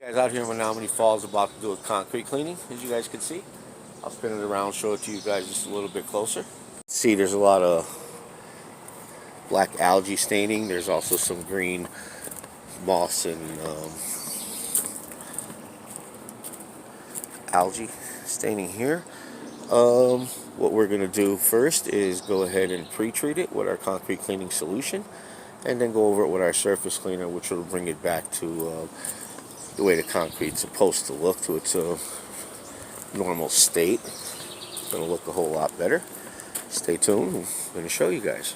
Guys, out here in Menominee Falls about to do a concrete cleaning, as you guys can see. I'll spin it around, show it to you guys just a little bit closer. See, there's a lot of black algae staining. There's also some green moss and algae staining here. What we're going to do first is go ahead and pre-treat it with our concrete cleaning solution, and then go over it with our surface cleaner, which will bring it back to the way the concrete's supposed to look, to its normal state. It's going to look a whole lot better. Stay tuned. I'm going to show you guys.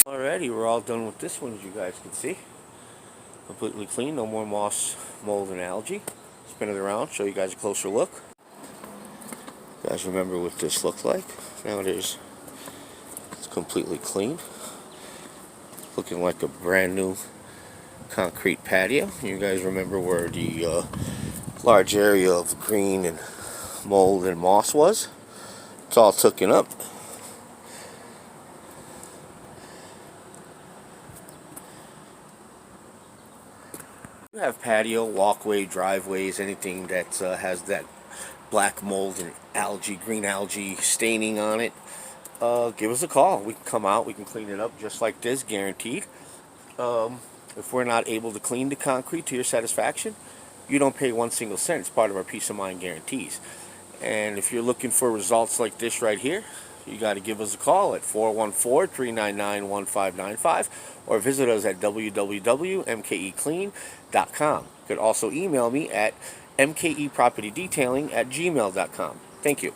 Alrighty, we're all done with this one, as you guys can see. Completely clean, no more moss, mold, and algae. Spin it around, show you guys a closer look. You guys remember what this looked like? Now it's completely clean. Looking like a brand new concrete patio. You guys remember where the large area of green and mold and moss was? It's all taken up. You have patio, walkway, driveways, anything that has that black mold and algae, green algae staining on it, give us a call. We can come out, we can clean it up just like this, guaranteed. If we're not able to clean the concrete to your satisfaction, you don't pay 1 single cent. It's part of our peace of mind guarantees. And if you're looking for results like this right here, you got to give us a call at 414-399-1595 or visit us at www.mkeclean.com. You could also email me at mkepropertydetailing@gmail.com. Thank you.